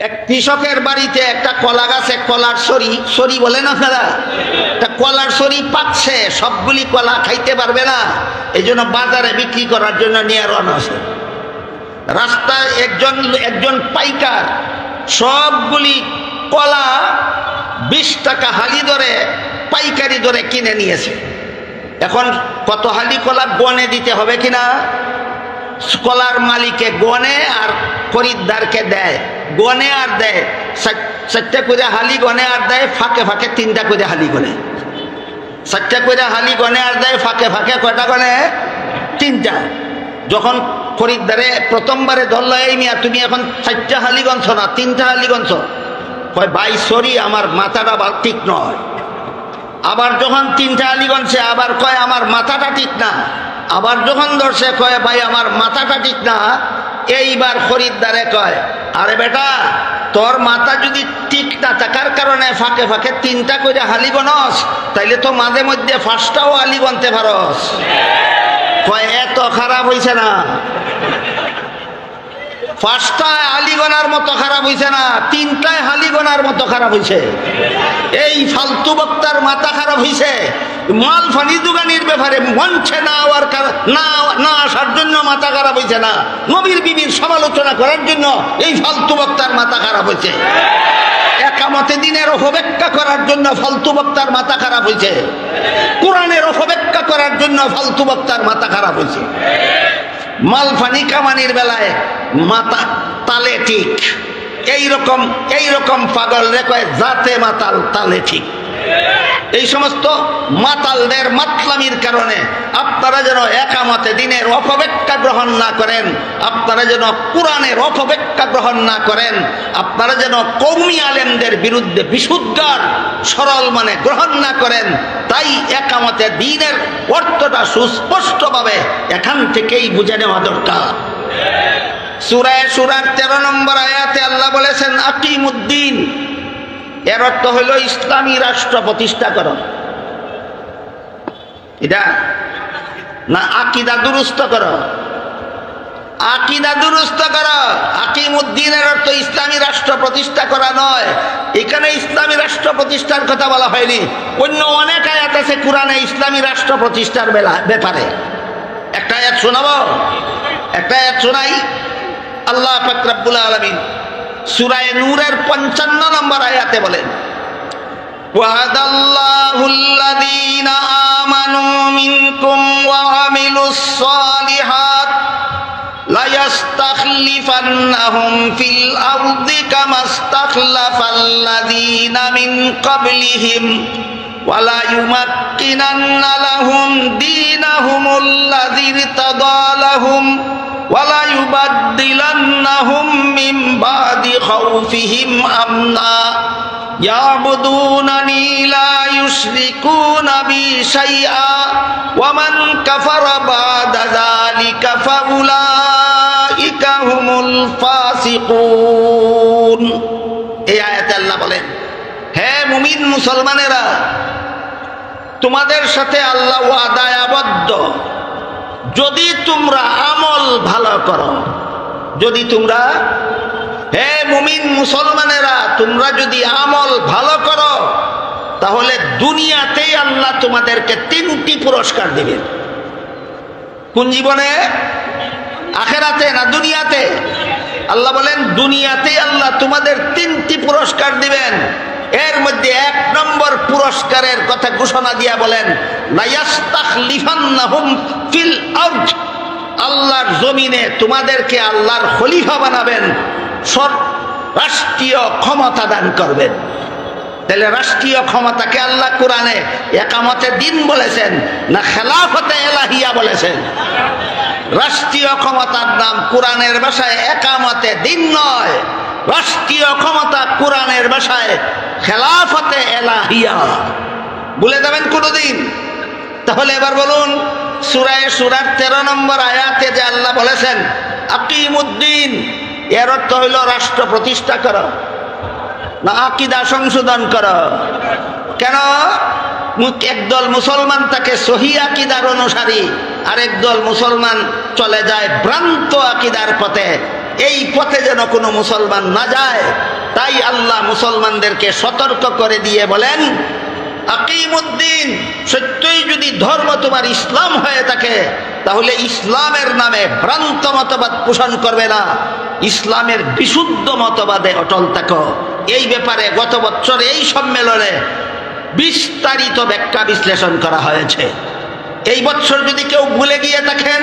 এক কৃষকের বাড়িতে একটা কলা গাছে কলার সরি বলেন আপনারা, একটা কলার সরি পাকছে, সবগুলি কলা খাইতে পারবে না, এই জন্য বাজারে বিক্রি করার জন্য নিয়ে রওনা হয়েছে। রাস্তায় একজন পাইকার সবগুলি কলা 20 টাকা হালি দরে পাইকারি দরে কিনে নিয়েছে। এখন কত হালি কলা গনে দিতে হবে কিনা, কলার মালিকে গনে আর খরিদ্দারকে দেয়, গনে আর দেয়, 4টা করে হালি গনে আর দেয়, ফাঁকে ফাঁকে 3টা করে হালি গনে, 4টা করে হালি গনে আর দেয়, ফাঁকে ফাঁকে কয়টা গনে, 3টা। যখন খরিদ্দারে প্রথমবারে ধরল, এই মিয়া তুমি এখন 4টা হালি গনছ না 3টা হালি গনছ, কয় ভাই সরি আমার মাথাটা ঠিক নয়। আবার যখন 3টা হালি গনছে আবার কয় আমার মাথাটা ঠিক না, আবার যখন ধরছে কয় ভাই আমার মাথাটা ঠিক না। এইবার খরিদ্দারে কয়, আরে বেটা তোর মাথা যদি ঠিক না থাকার কারণে ফাঁকে ফাঁকে 3টা করে হালি গনস, তাইলে তো মাঝে মধ্যে 5টাও হালি গনতে পারস। কয় এত খারাপ হইছে না, 5টা হালি গনার মতো খারাপ হইছে না, 3টায় হালি গনার মতো খারাপ হইছে। এই ফালতু বক্তার মাথা খারাপ হইছে, মাল ফানি দোকানির ব্যাপারে মঞ্চে না আসার জন্য মাথা খারাপ হইছে না, নবীর বিবির সমালোচনা করার জন্য এই ফালতু বক্তার মাথা খারাপ হইছে। একামতে দিনের অপব্যাখ্যা করার জন্য ফালতু বক্তার মাথা খারাপ হইছে, কোরআনের অপব্যাখ্যা করার জন্য ফালতু বক্তার মাথা খারাপ হইছে। মালফানি কামানির বেলায় মাথা তালে ঠিক, এইরকম পাগল রে কয় জাতে মাতাল তালে ঠিক। এই সমস্ত মাতালদের মাতলামির কারণে আপনারা যেন একামতে দিনের অপব্যাখ্যা গ্রহণ না করেন, আপনারা যেন কোরআনের অপব্যাখ্যা গ্রহণ না করেন, আপনারা যেন কওমি আলেমদের বিরুদ্ধে বিশুদ্ধার সরল মানে গ্রহণ না করেন। তাই একামতে দিনের অর্থটা সুস্পষ্টভাবে এখান থেকেই বুঝে নেওয়া দরকার। সূরা শুরার 13 নম্বর আয়াতে আল্লাহ বলেছেন আকিমুদ্দিন, এর অর্থ হইল ইসলামী রাষ্ট্র প্রতিষ্ঠা করো। এটা না আকীদা দুরুস্ত করো, আকীদা দুরুস্ত করো। আকিমুদ্দিনের অর্থ ইসলামী রাষ্ট্র প্রতিষ্ঠা করা নয়, এখানে ইসলামী রাষ্ট্র প্রতিষ্ঠার কথা বলা হয়নি। অন্য অনেক আয়াত আছে কোরআনে ইসলামী রাষ্ট্র প্রতিষ্ঠার ব্যাপারে। একটা আয়াত শোনাবো, একটা আয়াত শোনাই। আল্লাহ পাক রব্বুল আলামিন সূরা নূরের 55 নম্বর আয়াতে বলেন, ওয়াদাল্লাহুল্লাযীনা আমানু মিনকুম ওয়া আমিলুস সালিহাত লা ইস্তাখলিফান্নাহুম ফিল আরদি কামাস্তাখলাফাল্লাযীনা মিন ক্বাবলিহিম ওয়া লা ইউমাক্কিনান্না লাহুম দীনাহুমুল্লাযী ইরতাদা লাহুম ওয়ালা ইউবাদদিলান্নাহুম মিন বাদি খাউফিহিম আমনা ইয়াবুদুনানি লা ইউশরিকুনা বি শাইআ ওয়া মান কাফারা বাদা যালিকা ফাউলাইকা হুমুল ফাসিকুন। এই আয়াতে আল্লাহ বলেন, হে মুমিন মুসলমানেরা, তোমাদের সাথে আল্লাহ ওয়াদায় আবদ্ধ, যদি তোমরা আমল ভালো করো, যদি তোমরা, হে মুমিন মুসলমানেরা, তোমরা যদি আমল ভালো করো তাহলে দুনিয়াতেই আল্লাহ তোমাদেরকে 3টি পুরস্কার দিবেন। কোন জীবনে? আখিরাতে না দুনিয়াতে? আল্লাহ বলেন দুনিয়াতেই আল্লাহ তোমাদের 3টি পুরস্কার দিবেন। এর মধ্যে 1 নম্বর পুরস্কারের কথা ঘোষণা দিয়া বলেন, লা ইস্তাখলিফান্নাহুম ফিল আরদ, আল্লাহর জমিনে তোমাদেরকে আল্লাহর খলিফা বানাবেন, রাষ্ট্রীয় ক্ষমতা দান করবেন। তাহলে রাষ্ট্রীয় ক্ষমতাকে আল্লাহ কোরআনে একামতে দিন বলেছেন না খেলাফতে এলাহিয়া বলেছেন? রাষ্ট্রীয় ক্ষমতার নাম কোরআনের ভাষায় একামতে দিন নয়, রাষ্ট্রীয় ক্ষমতা কোরআনের ভাষায় খেলাফতে এলাহিয়া। ভুলে যাবেন কোনদিন? তাহলে এবার বলুন, সূরায়ে শুরার 13 নম্বর আয়াতে যে আল্লাহ বলেছেন আকিমুদ্দিন, এর অর্থ হইল রাষ্ট্র প্রতিষ্ঠা করো না আকীদা সংশোধন করো? কেন? একদল মুসলমান তাকে সহি আকীদার অনুসারী, আরেক দল মুসলমান চলে যায় ভ্রান্ত আকীদার পথে। এই পথে যেন কোনো মুসলমান না যায়, তাই আল্লাহ মুসলমানদেরকে সতর্ক করে দিয়ে বলেন, আকিমুদ্দিন, সত্যই যদি ধর্ম তোমার ইসলাম হয়ে থাকে তাহলে ইসলামের নামে ভ্রান্ত মতবাদ পোষণ করবে না, ইসলামের বিশুদ্ধ মতবাদে অটল থাকো। এই ব্যাপারে গত বছর এই সম্মেলনে বিস্তারিত ব্যাখ্যা বিশ্লেষণ করা হয়েছে। এই বছর যদি কেউ ভুলে গিয়ে থাকেন,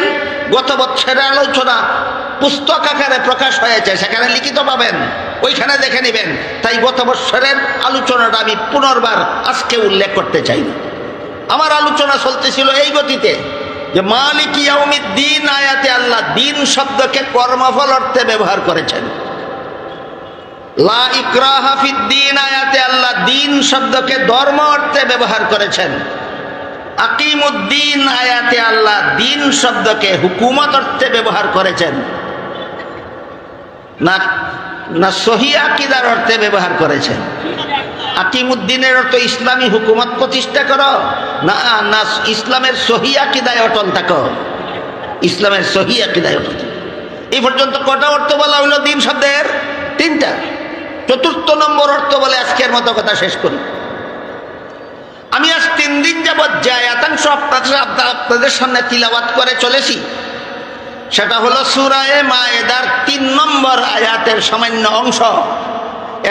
গত বছরের আলোচনা পুস্তক আকারে প্রকাশ হয়েছে, সেখানে লিখিত পাবেন, ওইখানে দেখে নেবেন। তাই গত বছরের আলোচনাটা আমি পুনর্বার আজকে উল্লেখ করতে চাই না। আমার আলোচনা চলতেছিল এই গতিতে যে মালিক ইয়াউমিদ্দিন আয়াতে আল্লাহ দিন শব্দকে কর্মফল অর্থে ব্যবহার করেছেন। লা ইকরাহা ফিদ্দিন আয়াতে আল্লাহ দিন শব্দকে ধর্ম অর্থে ব্যবহার করেছেন। আকিমুদ্দিন আয়াতে আল্লাহ দিন শব্দকে হুকুমত অর্থে ব্যবহার করেছেন, না না সহি আকীদার অর্থে ব্যবহার করেছেন। আকিমুদ্দিনের অর্থ ইসলামী হুকুমত প্রতিষ্ঠা করো, না না ইসলামের সহি আকীদায় অটল থাকো, ইসলামের সহি আকীদায় অটল থাকো। এই পর্যন্ত কটা অর্থ বলা হলো দিন শব্দের? তিনটা। চতুর্থ নম্বর অর্থ বলে আজকের মতো কথা শেষ করি। আমি আজ 3 দিন যাবৎ যে আয়াতাংশ আপনাদের সামনে তিলাওয়াত করে চলেছি, সেটা হলো সূরা মায়েদার 3 নম্বর আয়াতের সামান্য অংশ।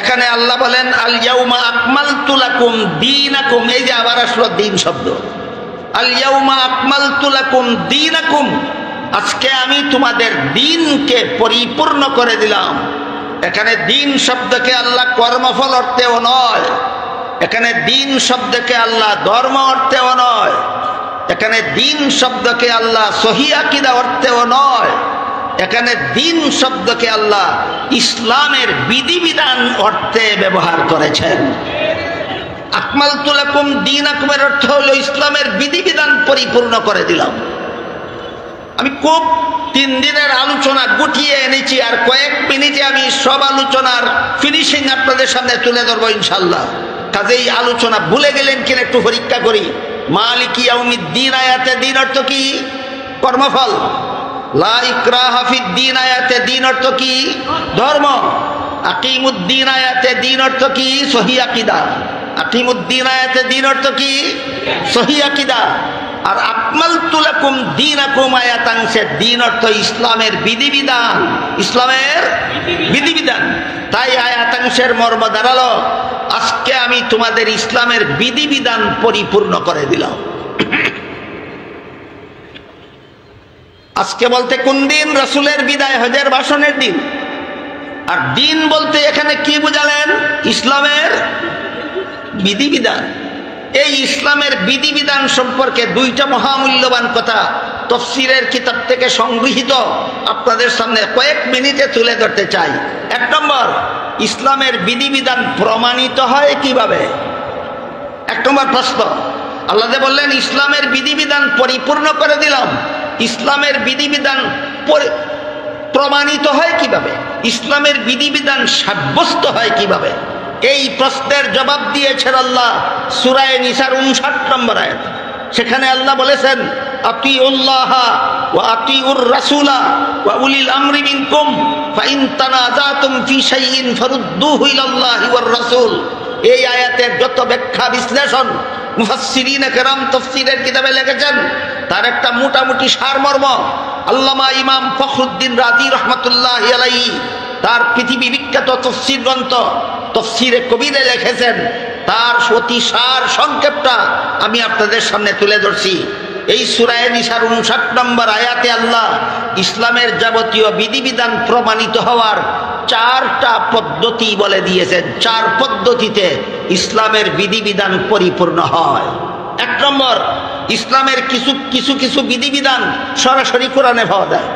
এখানে আল্লাহ বলেন, আল ইয়াউমা আকমালতু লাকুম দীনাকুম। এই যে আবার আসলো দিন শব্দ, আল ইয়াউমা আকমালতু লাকুম দীনাকুম, আজকে আমি তোমাদের দিনকে পরিপূর্ণ করে দিলাম। এখানে দিন শব্দকে আল্লাহ কর্মফল অর্থেও নয়, এখানে দিন শব্দকে আল্লাহ ধর্ম অর্থেও নয়, এখানে দিন শব্দকে আল্লাহ সহি আকীদা অর্থেও নয়, এখানে দিন শব্দকে আল্লাহ ইসলামের বিধিবিধান অর্থে ব্যবহার করেছেন। আকমালতু লাকুম দীনাকুমের অর্থ হলো ইসলামের বিধিবিধান পরিপূর্ণ করে দিলাম। আমি খুব 3 দিনের আলোচনা গুটিয়ে এনেছি, আর কয়েক মিনিটে আমি সব আলোচনার ফিনিশিং আপনাদের সামনে তুলে ধরবো ইনশাল্লাহ। কাজেই আলোচনা ভুলে গেলেন কিনা একটু পরীক্ষা করি। মালিক ইয়াউমিদ্দিন আয়াতে দিন অর্থ কি? কর্মফল। লা ইকরাহা ফিদ্দিন আয়াতে দিন অর্থ কি? ধর্ম। আকিমুদ্দিন আয়াতে দিন অর্থ কি? সহি আকীদা। আকিমুদ্দিন আয়াতে দিন অর্থ কি? সহি আকীদা। আর আকমালতু লাকুম দীনাকুম আয়াতাংশে দিন অর্থ ইসলামের বিধিবিধান, ইসলামের বিধিবিধান। তাই আয়াতাংশের মর্ম দাঁড়ালো, আজকে আমি তোমাদের ইসলামের বিধিবিধান পরিপূর্ণ করে দিলাম। আজকে বলতে কোন দিন? রাসূলের বিদায় হজের ভাষণের দিন। আর দিন বলতে এখানে কি বুঝালেন? ইসলামের বিধিবিধান। এই ইসলামের বিধিবিধান সম্পর্কে 2টা মহামূল্যবান কথা তাফসীরের কিতাব থেকে সংগৃহীত আপনাদের সামনে কয়েক মিনিটে তুলে ধরতে চাই। 1 নম্বর, ইসলামের বিধিবিধান প্রমাণিত হয় কিভাবে? 1 নম্বর প্রশ্ন। আল্লাহ যে বললেন ইসলামের বিধিবিধান পরিপূর্ণ করে দিলাম, ইসলামের বিধিবিধান প্রমাণিত হয় কিভাবে? ইসলামের বিধিবিধান সাব্যস্ত হয় কিভাবে? এই প্রশ্নের জবাব দিয়েছেন আল্লাহ সূরা নিসার 59 নম্বর আয়াত। সেখানে আল্লাহ বলেছেন, আতিউল্লাহ ওয়া আতিউর রাসূলা ওয়া উলিল আমরি মিনকুম ফাইন তানাযাতুম ফি শাইইন ফারুদ্দুহু ইলাল্লাহি ওয়ার রাসূল। এই আয়াতের যত ব্যাখ্যা বিশ্লেষণ মুফাসসিরিনে কেরাম তাফসীরের কিতাবে লিখেছেন, তার একটা মোটামুটি সারমর্ম আল্লামা ইমাম ফখরুদ্দিন রাজি রহমাতুল্লাহি আলাইহি তার পৃথিবী বিখ্যাত তাফসীর গ্রন্থ তাফসীরে কবিরে লিখেছেন। তার অতি সার সংক্ষেপটা আমি আপনাদের সামনে তুলে ধরছি। এই সূরা নিসার 59 নম্বর আয়াতে আল্লাহ ইসলামের যাবতীয় বিধিবিধান প্রমাণিত হওয়ার 4টা পদ্ধতি বলে দিয়েছেন। 4 পদ্ধতিতে ইসলামের বিধিবিধান পরিপূর্ণ হয়। 1 নম্বর, ইসলামের কিছু বিধিবিধান সরাসরি কোরআনে পাওয়া যায়।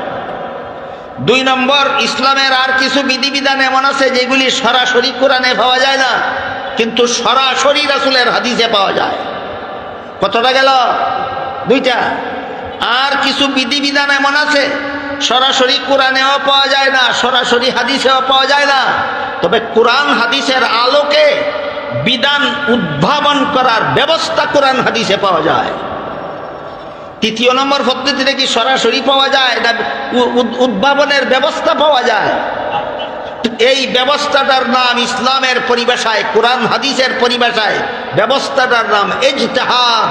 2 নম্বর, ইসলামের আর কিছু বিধিবিধান এমন আছে যেগুলি সরাসরি কোরআনে পাওয়া যায় না, কিন্তু সরাসরি রাসূলের হাদিসে পাওয়া যায়। কতটা গেল? 2টা। আর কিছু বিধিবিধান এমন আছে সরাসরি কোরআনেও পাওয়া যায় না, সরাসরি হাদিসেও পাওয়া যায় না, তবে কোরআন হাদিসের আলোকে বিধান উদ্ভাবন করার ব্যবস্থা কোরআন হাদিসে পাওয়া যায়। 3 নম্বর পদ্ধতিতে কি সরাসরি পাওয়া যায় না উদ্ভাবনের ব্যবস্থা পাওয়া যায়? এই ব্যবস্থাটার নাম ইসলামের পরিভাষায়, কোরআন হাদিসের পরিভাষায় ব্যবস্থাটার নাম ইজতিহাদ।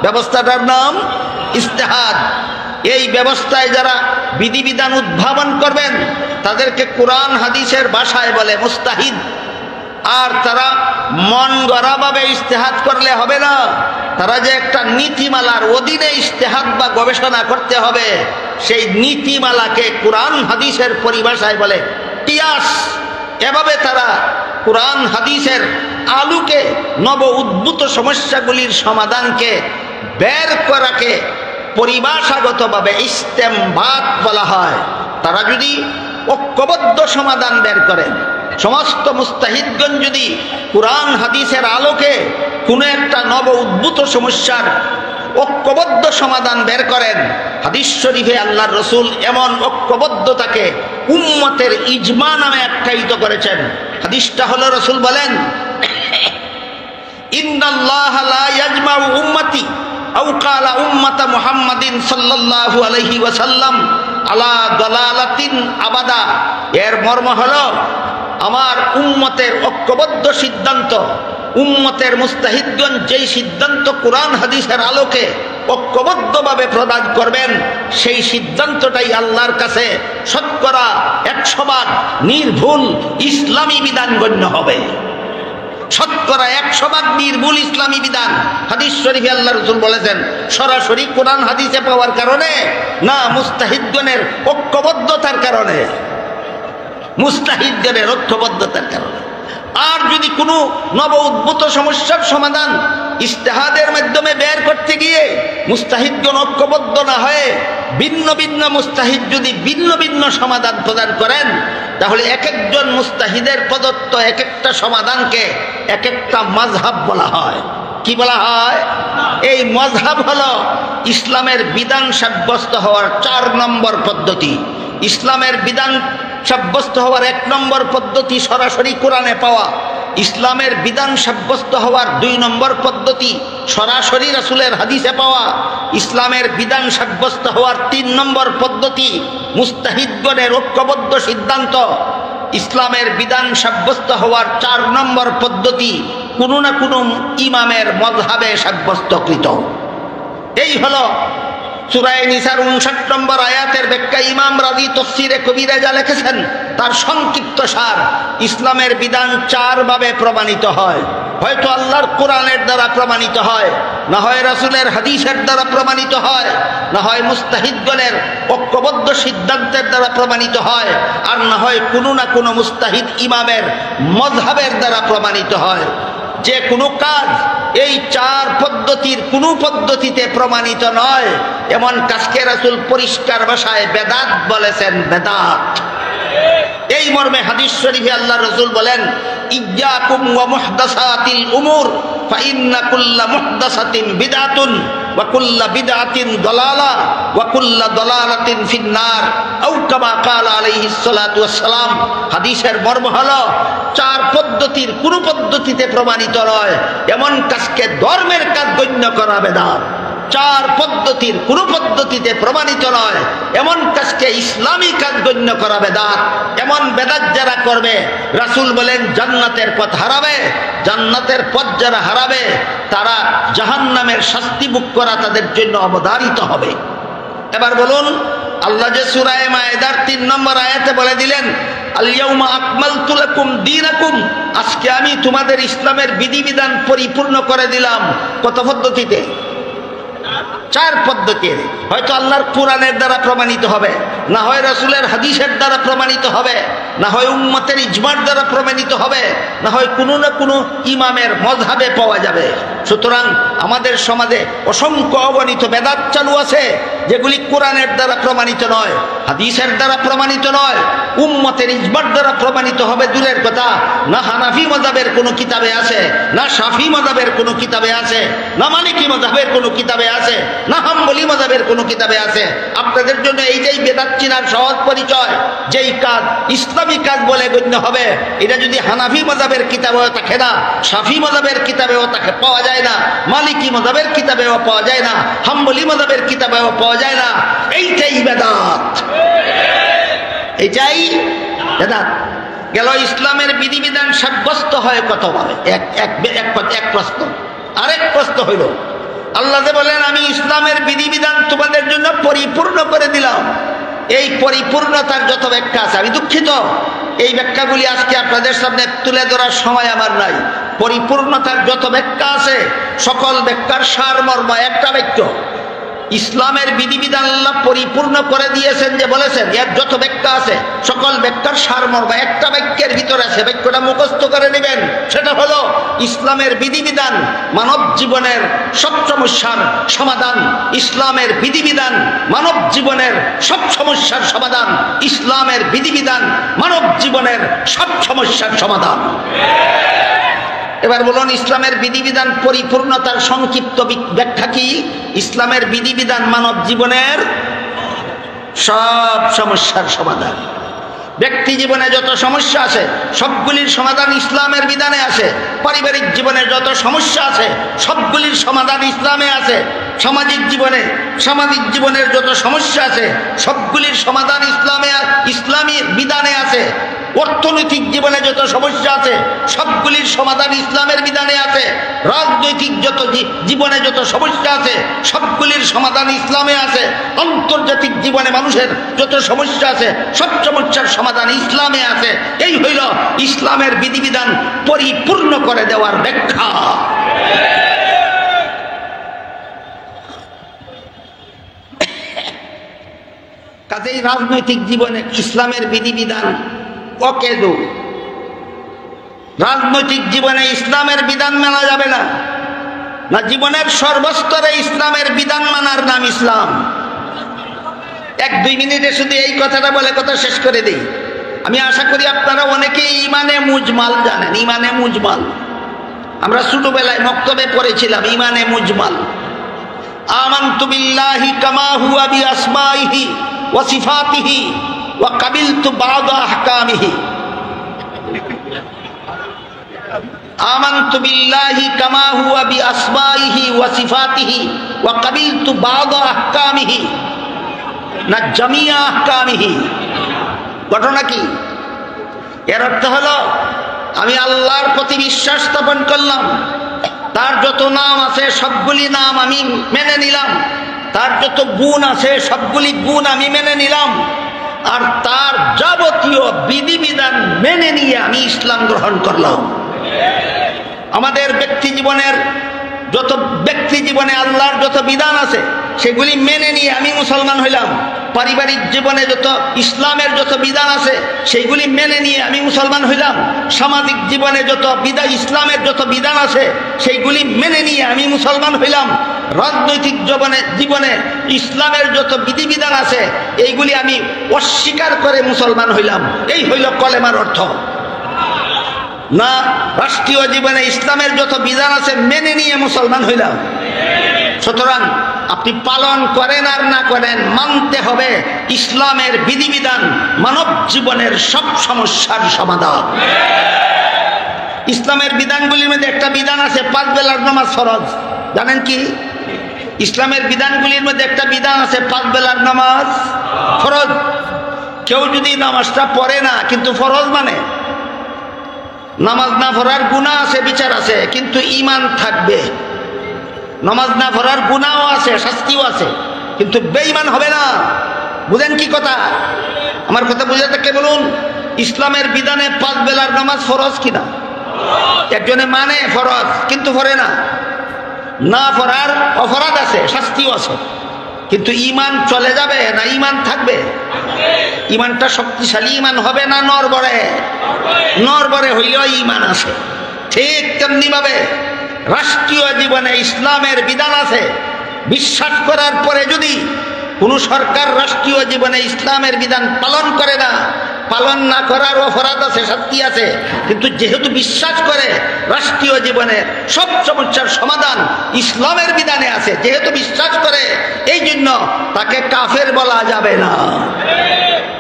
ব্যবস্থাটার নাম ইজতিহাদ। এই ব্যবস্থায় যারা বিধিবিধান উদ্ভাবন করবেন তাদেরকে কোরআন হাদিসের ভাষায় বলে মুস্তাহিদ। আর তারা মন গড়াভাবে ইজতিহাদ করলে হবে না, তারা যে একটা নীতিমালার অধীনে ইজতিহাদ বা গবেষণা করতে হবে, সেই নীতিমালাকে কোরআন হাদিসের পরিভাষায় বলে কিয়াস। এভাবে তারা কোরআন হাদিসের আলোকে নব উদ্ভূত সমস্যাগুলির সমাধানকে বের করাকে পরিভাষাগতভাবে ইস্তেমবাত বলা হয়। তারা যদি ঐক্যবদ্ধ সমাধান বের করেন, সমস্ত মুস্তাহিদগণ যদি কোরআন হাদিসের আলোকে কোনো একটা নব উদ্ভূত সমস্যার ঐক্যবদ্ধ সমাধান বের করেন, হাদিস শরীফে আল্লাহর রসুল এমন ঐক্যবদ্ধতাকে উম্মতের ইজমা নামে আখ্যায়িত করেছেন। হাদিসটা হলো, রসুল বলেন, ইন্নাল্লাহা লা ইয়াজমাউ উম্মতি আও ক্বালা উম্মাতা মুহাম্মাদিন সাল্লাল্লাহু আলাইহি ওয়াসাল্লাম আলা দালালাতিন আবাদা। এর মর্ম হলো, আমার উম্মতের ঐক্যবদ্ধ সিদ্ধান্ত, উম্মতের মুস্তাহিদগণ যেই সিদ্ধান্ত কোরআন হাদিসের আলোকে ঐক্যবদ্ধভাবে প্রদান করবেন, সেই সিদ্ধান্তটাই আল্লাহর কাছে শতকরা 100% নির্ভুল ইসলামী বিধান গণ্য হবে। শতকরা 100% নির্ভুল ইসলামী বিধান। হাদিস শরীফে আল্লাহ রাসূল বলেছেন, সরাসরি কোরআন হাদিসে পাওয়ার কারণে না, মুস্তাহিদগণের ঐক্যবদ্ধতার কারণে, মুস্তাহিদগণের ঐক্যবদ্ধতার কারণে। আর যদি কোনো নব উদ্ভূত সমস্যার সমাধান ইজতিহাদের মাধ্যমে বের করতে গিয়ে মুস্তাহিদগণ ঐক্যবদ্ধ না হয়ে ভিন্ন ভিন্ন মুস্তাহিদ যদি ভিন্ন ভিন্ন সমাধান প্রদান করেন, তাহলে এক একজন মুস্তাহিদের প্রদত্ত এক একটা সমাধানকে এক একটা মাযহাব বলা হয়। কি বলা হয়? এই মাযহাব হলো ইসলামের বিধান সাব্যস্ত হওয়ার 4 নম্বর পদ্ধতি। ইসলামের বিধান সাব্যস্ত হওয়ার 1 নম্বর পদ্ধতি সরাসরি কোরআনে পাওয়া। ইসলামের বিধান সাব্যস্ত হওয়ার 2 নম্বর পদ্ধতি সরাসরি রাসূলের হাদিসে পাওয়া। ইসলামের বিধান সাব্যস্ত হওয়ার 3 নম্বর পদ্ধতি মুস্তাহিদগণের ঐক্যবদ্ধ সিদ্ধান্ত। ইসলামের বিধান সাব্যস্ত হওয়ার 4 নম্বর পদ্ধতি কোনো না কোনো ইমামের মযহাবে সাব্যস্তকৃত। এই হলো সূরা নিসার 59 নম্বর আয়াতের ব্যাখ্যা ইমাম রাজি তাফসীরে কবিরা যা লিখেছেন তার সংক্ষিপ্ত সার। ইসলামের বিধান 4 ভাবে প্রমাণিত হয়। হয়তো আল্লাহর কোরআনের দ্বারা প্রমাণিত হয়, না হয় রাসূলের হাদিসের দ্বারা প্রমাণিত হয়, না হয় মুস্তাহিদগণের ঐক্যবদ্ধ সিদ্ধান্তের দ্বারা প্রমাণিত হয়, আর না হয় কোনো না কোনো মুস্তাহিদ ইমামের মযহাবের দ্বারা প্রমাণিত হয়। যে কোনো কাজ এই 4 পদ্ধতির কোনো পদ্ধতিতে প্রমাণিত নয়, এমন কাজকে রাসূল পরিষ্কার ভাষায় বেদাত বলেছেন। বেদাত। এই মর্মে হাদিস শরীফে আল্লাহ রাসূল বলেন, ইয়্যাকুম ওয়া মুহদাসাতিল উমুর ফাইন্না কুল্লা মুহদাসাতিন বিদআতুন ওয়া কুল্লা বিদআতিন দালালা ওয়া কুল্লা দালালাতিন ফিন্নার আও কামা ক্বালা আলাইহিস সালাতু ওয়াস সালাম। হাদিসের মর্ম হলো 4 পদ্ধতির কোন পদ্ধতিতে প্রমাণিত নয় এমন কাজকে ধর্মের কাজ গণ্য করা বেদাত। 4 পদ্ধতির কোন পদ্ধতিতে প্রমাণিত নয় এমন কাজকে ইসলামী কাজ গণ্য করা বেদাত। এমন বেদাত যারা করবে রাসূল বলেন জান্নাতের পথ হারাবে। জান্নাতের পথ যারা হারাবে তারা জাহান্নামের শাস্তি ভোগ করা তাদের জন্য অবধারিত হবে। এবার বলুন, আল্লাহ যে সূরা মায়েদার 3 নম্বর আয়াতে বলে দিলেন, আল ইয়াউমা আকমালতু লাকুম দীনাকুম, আজকে আমি তোমাদের ইসলামের বিধিবিধান পরিপূর্ণ করে দিলাম। কত পদ্ধতিতে? 4 পদ্ধতিতে। হয়তো আল্লাহর কোরআনের দ্বারা প্রমাণিত হবে, না হয় রাসূলের হাদিসের দ্বারা প্রমাণিত হবে, না হয় উম্মতের ইজমার দ্বারা প্রমাণিত হবে, না হয় কোনো না কোনো ইমামের মযহাবে পাওয়া যাবে। সুতরাং আমাদের সমাজে অসংখ্য অগণিত বেদাত চালু আছে যেগুলি কোরআনের দ্বারা প্রমাণিত নয়, হাদিসের দ্বারা প্রমাণিত নয়, উম্মতের ইজমার দ্বারা প্রমাণিত হবে দূরের কথা। না হানাফি মাযহাবের কোনো কিতাবে আছে, না শাফি মাযহাবের কোনো কিতাবে আছে, না মালিকি মাযহাবের কোনো কিতাবে আছে, না হাম্বলি মাযহাবের কোনো কিতাবে আছে। আপনাদের জন্য এইটাই বেদাত চিনার সহজ পরিচয়। যেই কাজ ইসলামী কাজ বলে গণ্য হবে, এটা যদি হানাফি মাযহাবের কিতাবেও থাকে না, শাফি মাযহাবের কিতাবেও তাকে পাওয়া যায় না, মালিকি মাযহাবের কিতাবেও পাওয়া যায় না, হাম্বলি মাযহাবের কিতাবেও পাওয়া যায় না, এইটাই বেদাত। এইটাই বেদাত। গেল ইসলামের বিধিবিধান সাব্যস্ত হয় কতভাবে? এক প্রশ্ন। আরেক প্রশ্ন হইল, আল্লাহ যে বলেন আমি ইসলামের বিধিবিধান তোমাদের জন্য পরিপূর্ণ করে দিলাম, এই পরিপূর্ণতার যত ব্যাখ্যা আছে, আমি দুঃখিত এই ব্যাখ্যাগুলি আজকে আপনাদের সামনে তুলে ধরার সময় আমার নাই। পরিপূর্ণতার যত ব্যাখ্যা আছে সকল ব্যাখ্যার সারমর্ম একটা বাক্য, ইসলামের বিধিবিধান আল্লাহ পরিপূর্ণ করে দিয়েছেন যে বলেছেন, এর যত ব্যাখ্যা আছে সকল ব্যাখ্যার সারমর্ম একটা বাক্যের ভিতরে আছে। বাক্যটা মুখস্থ করে নেবেন, সেটা হলো ইসলামের বিধিবিধান মানব জীবনের সব সমস্যার সমাধান। ইসলামের বিধিবিধান মানব জীবনের সব সমস্যার সমাধান। ইসলামের বিধিবিধান মানব জীবনের সব সমস্যার সমাধান। এবার বলুন, ইসলামের বিধিবিধান পরিপূর্ণতার সংক্ষিপ্ত ব্যাখ্যা কি? ইসলামের বিধিবিধান মানব জীবনের সব সমস্যার সমাধান। ব্যক্তি জীবনে যত সমস্যা আছে সবগুলির সমাধান ইসলামের বিধানে আছে। পারিবারিক জীবনে যত সমস্যা আছে সবগুলির সমাধান ইসলামে আছে। সামাজিক জীবনের যত সমস্যা আছে সবগুলির সমাধান ইসলামী বিধানে আছে। অর্থনৈতিক জীবনে যত সমস্যা আছে সবগুলির সমাধান ইসলামের বিধানে আছে। রাজনৈতিক জীবনে যত সমস্যা আছে সবগুলির সমাধান ইসলামে আছে। আন্তর্জাতিক জীবনে মানুষের যত সমস্যা আছে সব সমস্যার সমাধান ইসলামে আছে। এই হইল ইসলামের বিধিবিধান পরিপূর্ণ করে দেওয়ার ব্যাখ্যা। কাজেই রাজনৈতিক জীবনে ইসলামের বিধিবিধান অকেদ। রাজনৈতিক জীবনে ইসলামের বিধান মানা যাবে না। জীবনের সর্বস্তরে ইসলামের বিধান মানার নাম ইসলাম। 1-2 মিনিটে শুধু এই কথাটা বলে কথা শেষ করে দিই। আমি আশা করি আপনারা অনেকেই ইমানে মুজমাল জানেন। ইমানে মুজমাল আমরা ছোটবেলায় মক্তবে পড়েছিলাম। ইমানে মুজমাল, আমানতু বিল্লাহি কামা হুয়া বিআসমাইহি ওয়া সিফাতিহি ওয়া কাবিলতু বা'দা আহকামিহি। আমানতু বিল্লাহি কামা হুয়া বিআসমাইহি ওয়া সিফাতিহি ওয়া কাবিলতু বা'দা আহকামিহি না জামিয়া আহকামিহি। ঘটনা কি? এর অর্থ হলো আমি আল্লাহর প্রতি বিশ্বাস স্থাপন করলাম, তার যত নাম আছে সবগুলি নাম আমি মেনে নিলাম, তার যত গুণ আছে সবগুলি গুণ আমি মেনে নিলাম, আর তার যাবতীয় বিধিবিধান মেনে নিয়ে আমি ইসলাম গ্রহণ করলাম। আমাদের ব্যক্তি জীবনে আল্লাহর যত বিধান আছে সেগুলি মেনে নিয়ে আমি মুসলমান হইলাম। পারিবারিক জীবনে যত ইসলামের যত বিধান আছে সেইগুলি মেনে নিয়ে আমি মুসলমান হইলাম। সামাজিক জীবনে যত ইসলামের যত বিধান আছে সেইগুলি মেনে নিয়ে আমি মুসলমান হইলাম। রাজনৈতিক জীবনে ইসলামের যত বিধিবিধান আছে এইগুলি আমি অস্বীকার করে মুসলমান হইলাম। এই হইল কলেমার অর্থ। না, রাষ্ট্রীয় জীবনে ইসলামের যত বিধান আছে মেনে নিয়ে মুসলমান হইলাম। সুতরাং আপনি পালন করেন আর না করেন, মানতে হবে ইসলামের বিধিবিধান মানব জীবনের সব সমস্যার সমাধান। ইসলামের বিধানগুলির মধ্যে একটা বিধান আছে 5 বেলার নামাজ ফরজ। জানেন কি? ইসলামের বিধানগুলির মধ্যে একটা বিধান আছে 5 বেলার নামাজ ফরজ। কেউ যদি নামাজটা পড়ে না কিন্তু ফরজ মানে, নামাজ না পড়ার গুনাহ আছে, বিচার আছে, কিন্তু ঈমান থাকবে। নামাজ না পড়ার গুনাহও আছে, শাস্তিও আছে, কিন্তু বেঈমান হবে না। বুঝেন কি কথা? আমার কথা বুঝে থাকলে বলুন, ইসলামের বিধানে 5 বেলার নামাজ ফরজ কিনা? একজনে মানে ফরজ কিন্তু পড়ে না। না পড়ার অপরাধ আছে, শাস্তিও আছে, কিন্তু ঈমান চলে যাবে না ঈমান থাকবে? ঈমানটা শক্তিশালী ঈমান হবে না নরবরে? নরবরে হইলেও ঈমান আছে। ঠিক তেমনি ভাবে রাষ্ট্রীয় জীবনে ইসলামের বিধান আছে, বিশ্বাস করার পরে যদি কোনো সরকার রাষ্ট্রীয় জীবনে ইসলামের বিধান পালন করে না, পালন না করার অপরাধ আছে, শাস্তি আছে, কিন্তু যেহেতু বিশ্বাস করে রাষ্ট্রীয় জীবনের সব সমস্যার সমাধান ইসলামের বিধানে আছে, যেহেতু বিশ্বাস করে, এই জন্য তাকে কাফের বলা যাবে না।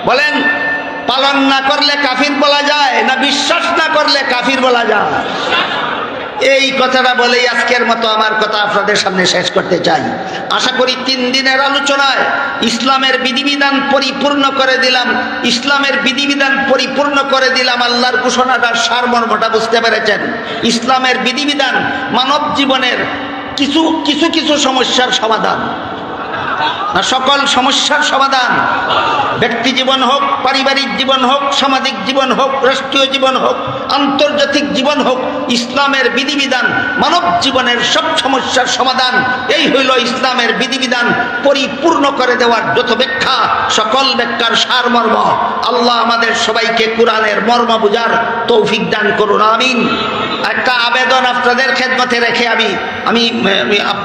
বলেন, পালন না করলে কাফির বলা যায় না বিশ্বাস না করলে কাফির বলা যায়? এই কথাটা বলেই আজকের মতো আমার কথা আপনাদের সামনে শেষ করতে চাই। আশা করি 3 দিনের আলোচনায় ইসলামের বিধিবিধান পরিপূর্ণ করে দিলাম, ইসলামের বিধিবিধান পরিপূর্ণ করে দিলাম। আল্লাহর ঘোষণাটার সারমর্মটা বুঝতে পেরেছেন। ইসলামের বিধিবিধান মানব জীবনের কিছু কিছু সমস্যার সমাধান না, সকল সমস্যার সমাধান। ব্যক্তি জীবন হোক, পারিবারিক জীবন হোক, সামাজিক জীবন হোক, রাষ্ট্রীয় জীবন হোক, আন্তর্জাতিক জীবন হোক, ইসলামের বিধিবিধান মানব জীবনের সব সমস্যার সমাধান। এই হইল ইসলামের বিধিবিধান পরিপূর্ণ করে দেওয়ার যত ব্যাখ্যা, সকল ব্যাখ্যার সারমর্ম। আল্লাহ আমাদের সবাইকে কোরআনের মর্ম বুঝার তৌফিক দান করুন, আমিন। একটা আবেদন আপনাদের খেদমতে রেখে আমি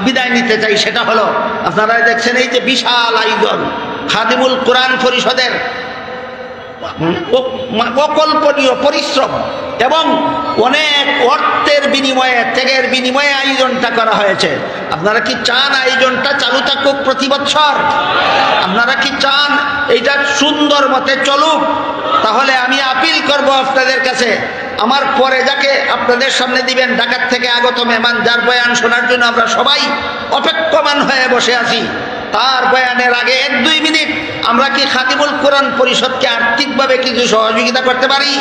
বিদায় নিতে চাই। সেটা হলো, আপনারা দেখছেন এই যে বিশাল আয়োজন খাদিমুল কোরআন পরিষদের, অকল্পনীয় পরিশ্রম এবং অনেক অর্থের বিনিময়ে, ত্যাগের বিনিময়ে আয়োজনটা করা হয়েছে। আপনারা কি চান আয়োজনটা চালু থাকুক প্রতি বছর? আপনারা কি চান এইটা সুন্দর মতে চলুক? তাহলে আমি আপিল করব আপনাদের কাছে, আমার পরে যাকে আপনাদের সামনে দিবেন ঢাকা থেকে আগত মেহমান, যার বয়ান শোনার জন্য আমরা সবাই অপেক্ষমান হয়ে বসে আছি, তার বয়ানের আগে 1-2 মিনিট আমরা কি খাদিমুল কোরআন পরিষদকে আর্থিকভাবে কিছু সহযোগিতা করতে পারি?